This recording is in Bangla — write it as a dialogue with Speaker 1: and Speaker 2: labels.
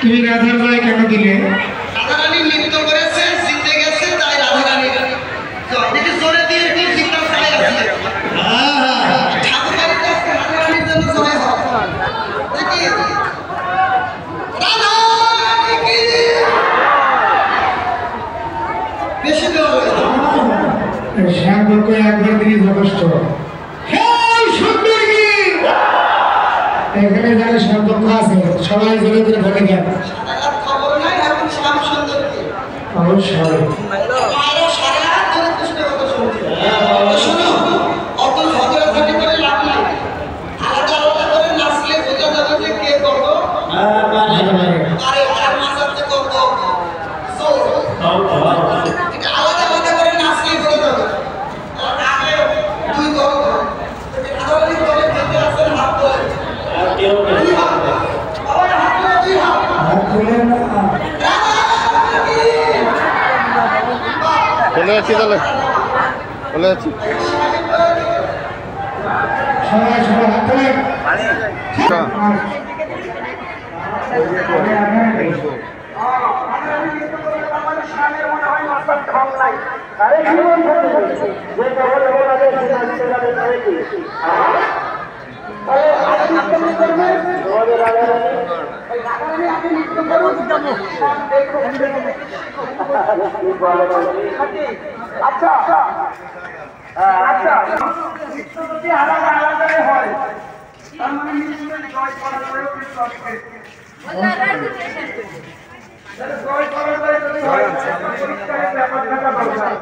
Speaker 1: তুমি রাধার জয় কেন দিলে?
Speaker 2: রাধারানী নৃত্য করেছে, জিতে গেছে, তাই রাধারানী জয় দেখে জোরে দিয়ে একটু জিতটা চাই আছে। ঠাকুর বাড়িতে আজকে রাধারানীর জন্য জয় হয়। দেখি রাধারানী কি বেশি দেওয়া হয়েছে।
Speaker 1: শ্যামকে একবার দিয়ে যথেষ্ট। এখানে যারা সম্পর্ক আছে সবাই জোরে জোরে বলে গেল
Speaker 2: খবর নাই এখন শ্যাম সুন্দর কি
Speaker 1: অবশ্যই
Speaker 2: শোনো অত ঝগড়াঝাটি করে লাভ নাই, আলাদা আলাদা করে নাচলে বোঝা যাবে যে কে কত আরে আর নাচাতে কত আলাদা আলাদা করে নাচলে বোঝা যাবে। আগে দুই দল আলাদা দলে যেতে আছেন হাত ধরে
Speaker 3: চলে যাচ্ছি, তাহলে চলে যাচ্ছি।
Speaker 1: সবাই সবাই হাত তোলেন।
Speaker 2: আচ্ছা আচ্ছা যদি আলাদা আলাদা হয় তার মানে নিশ্চয়ই জয় করার পরেও কিছু আসবে। জয় করার পরে যদি হয় ব্যাপারটা দরকার।